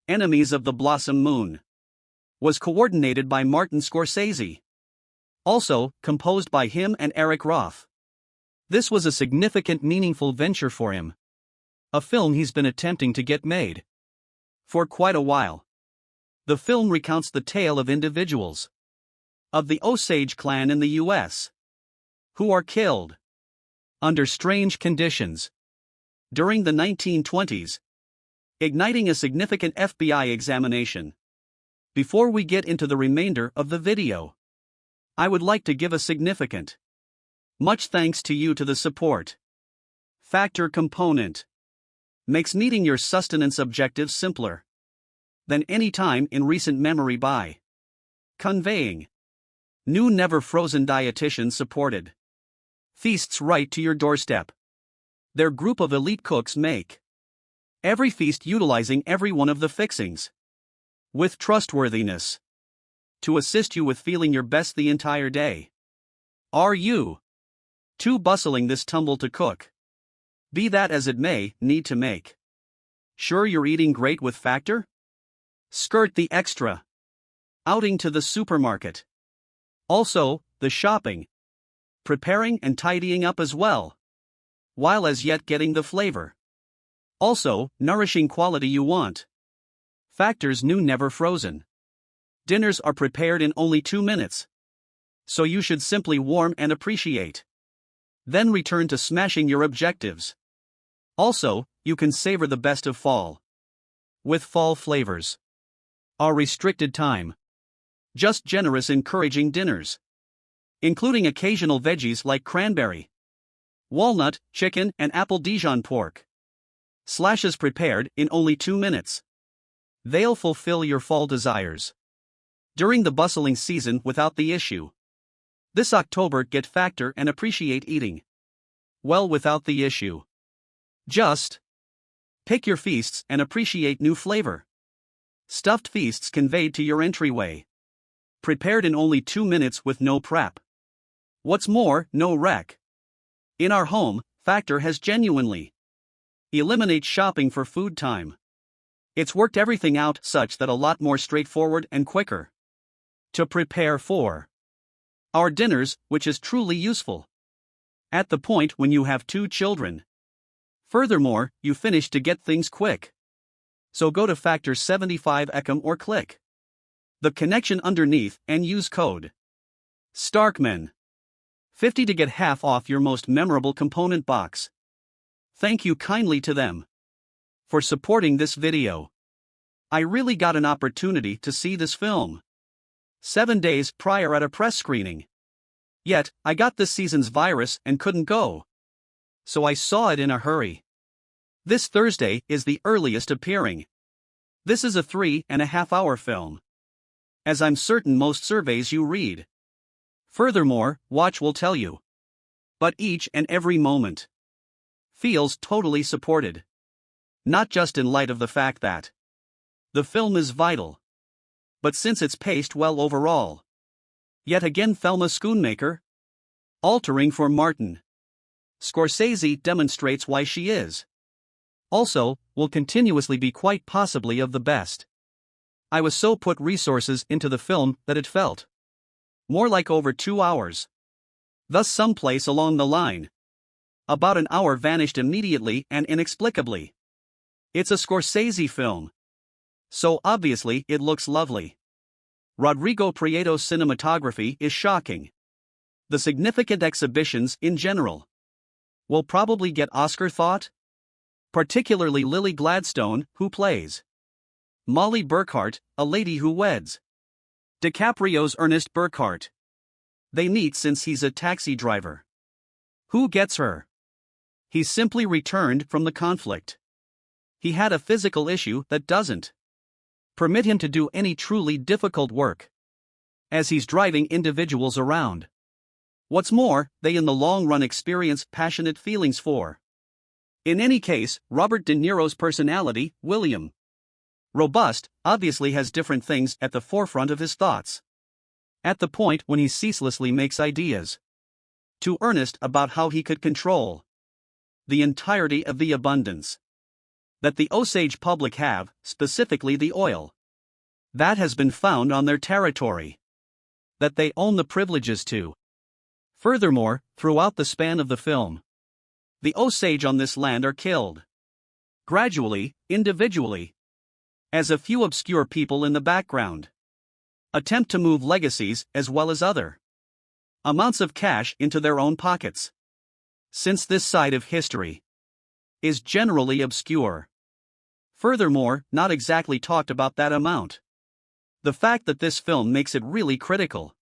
Enemies of the Blossom Moon. Was coordinated by Martin Scorsese. Also, composed by him and Eric Roth. This was a significant, meaningful venture for him. A film he's been attempting to get made for quite a while. The film recounts the tale of individuals of the Osage clan in the U.S. who are killed under strange conditions during the 1920s, igniting a significant FBI examination. Before we get into the remainder of the video, I would like to give a significant much thanks to you to the support factor component. Makes meeting your sustenance objectives simpler than any time in recent memory by conveying new never frozen dietitian supported feasts right to your doorstep. Their group of elite cooks make every feast utilizing every one of the fixings with trustworthiness to assist you with feeling your best the entire day. Are you too bustling this tumble to cook? Be that as it may, need to make sure you're eating great with Factor? Skirt the extra outing to the supermarket. Also, the shopping, preparing and tidying up as well, while as yet getting the flavor. Also, nourishing quality you want. Factor's new never frozen dinners are prepared in only 2 minutes. So you should simply warm and appreciate. Then return to smashing your objectives. Also, you can savor the best of fall with fall flavors. Our restricted time. Just generous, encouraging dinners, including occasional veggies like cranberry, walnut, chicken, and apple Dijon pork. Slashes prepared in only 2 minutes. They'll fulfill your fall desires during the bustling season without the issue. This October, get Factor and appreciate eating well without the issue. Just pick your feasts and appreciate new flavor. Stuffed feasts conveyed to your entryway. Prepared in only 2 minutes with no prep. What's more, no wreck. In our home, Factor has genuinely eliminated shopping for food time. It's worked everything out such that a lot more straightforward and quicker to prepare for our dinners, which is truly useful at the point when you have 2 children. Furthermore, you finish to get things quick. So go to Factor 75 Ecom or click the connection underneath and use code STARKMAN 50 to get half off your most memorable component box. Thank you kindly to them for supporting this video. I really got an opportunity to see this film 7 days prior at a press screening. Yet, I got this season's virus and couldn't go. So I saw it in a hurry. This Thursday is the earliest appearing. This is a 3.5-hour film, as I'm certain most surveys you read. Furthermore, watch will tell you. But each and every moment feels totally supported. Not just in light of the fact that the film is vital, but since it's paced well overall. Yet again, Thelma Schoonmaker, altering for Martin Scorsese, demonstrates why she is. Also, will continuously be quite possibly of the best. I was so put resources into the film that it felt more like over 2 hours. Thus someplace along the line, about an hour vanished immediately and inexplicably. It's a Scorsese film, so obviously it looks lovely. Rodrigo Prieto's cinematography is shocking. The significant exhibitions in general will probably get Oscar thought, particularly Lily Gladstone, who plays Molly Burkhart, a lady who weds DiCaprio's Ernest Burkhart. They meet since he's a taxi driver who gets her. He's simply returned from the conflict. He had a physical issue that doesn't permit him to do any truly difficult work, as he's driving individuals around. What's more, they in the long run experience passionate feelings for. In any case, Robert De Niro's personality, William Robust, obviously has different things at the forefront of his thoughts. At the point when he ceaselessly makes ideas too earnest about how he could control the entirety of the abundance. that the Osage public have, specifically the oil that has been found on their territory, that they own the privileges to. Furthermore, throughout the span of the film, the Osage on this land are killed. Gradually, individually. As a few obscure people in the background attempt to move legacies as well as other amounts of cash into their own pockets. Since this side of history is generally obscure. Furthermore, not exactly talked about that amount. The fact that this film makes it really critical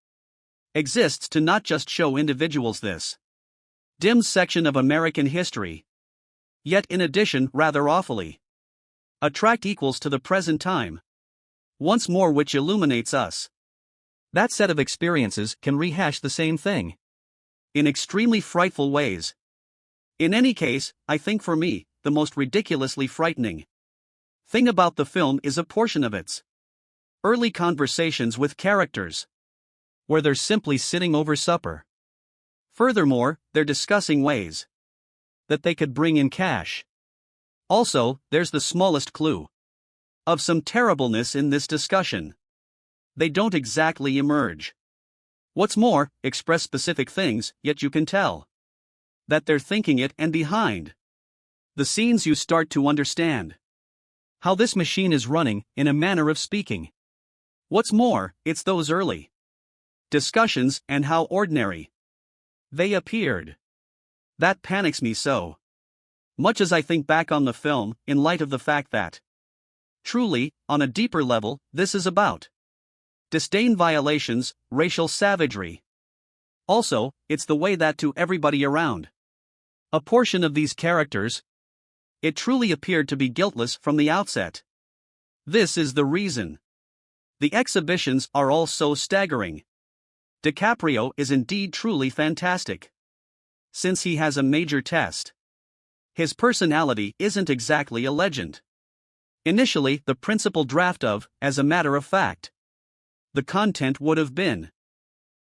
exists to not just show individuals this dim section of American history, yet in addition rather awfully attract equals to the present time. Once more, which illuminates us. That set of experiences can rehash the same thing in extremely frightful ways. In any case, I think for me, the most ridiculously frightening thing about the film is a portion of its early conversations with characters, where they're simply sitting over supper. Furthermore, they're discussing ways that they could bring in cash. Also, there's the smallest clue of some terribleness in this discussion. They don't exactly emerge. What's more, express specific things, yet you can tell that they're thinking it, and behind the scenes you start to understand how this machine is running, in a manner of speaking. What's more, it's those early discussions and how ordinary they appeared that panics me so much as I think back on the film, in light of the fact that truly, on a deeper level, this is about disdain violations, racial savagery. Also, it's the way that to everybody around a portion of these characters, it truly appeared to be guiltless from the outset. This is the reason the exhibitions are all so staggering. DiCaprio is indeed truly fantastic. Since he has a major test, his personality isn't exactly a legend. Initially, the principal draft of, as a matter of fact, the content would have been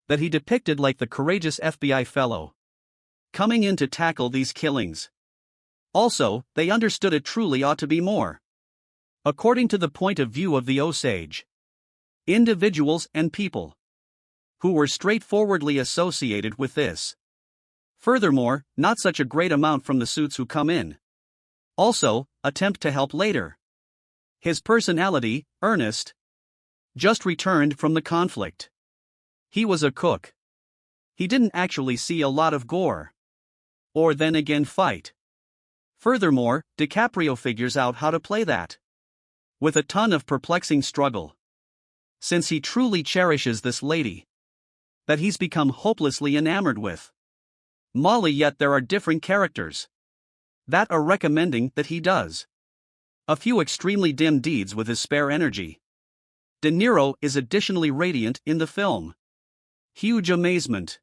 that he depicted like the courageous FBI fellow coming in to tackle these killings. Also, they understood it truly ought to be more according to the point of view of the Osage individuals and people who were straightforwardly associated with this. Furthermore, not such a great amount from the suits who come in. Also, attempt to help later. His personality, earnest, just returned from the conflict. He was a cook. He didn't actually see a lot of gore. Or then again fight. Furthermore, DiCaprio figures out how to play that with a ton of perplexing struggle. Since he truly cherishes this lady that he's become hopelessly enamored with Molly, yet there are different characters that are recommending that he does a few extremely dim deeds with his spare energy. De Niro is additionally radiant in the film. Huge amazement.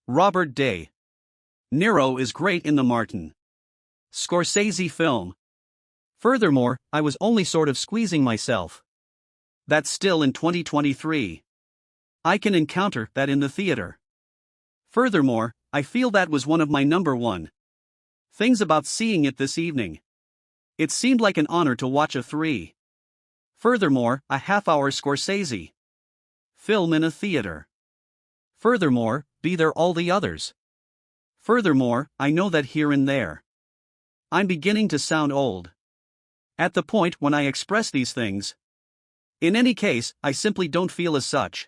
Robert De Niro is great in the Martin Scorsese film. Furthermore, I was only sort of squeezing myself. That's still in 2023. I can encounter that in the theater. Furthermore, I feel that was one of my number one things about seeing it this evening. It seemed like an honor to watch a Furthermore, a half-hour Scorsese film in a theater. Furthermore, be there all the others. Furthermore, I know that here and there I'm beginning to sound old at the point when I express these things. In any case, I simply don't feel as such.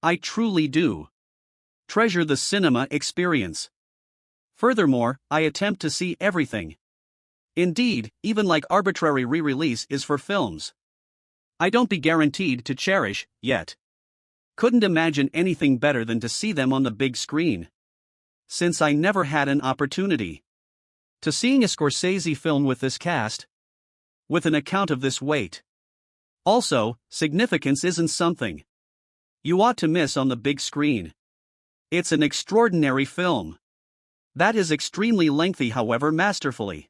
I truly do treasure the cinema experience. Furthermore, I attempt to see everything. Indeed, even like arbitrary re-release is for films I don't be guaranteed to cherish, yet couldn't imagine anything better than to see them on the big screen. Since I never had an opportunity to seeing a Scorsese film with this cast, with an account of this weight. Also, significance isn't something you ought to miss on the big screen. It's an extraordinary film that is extremely lengthy, however masterfully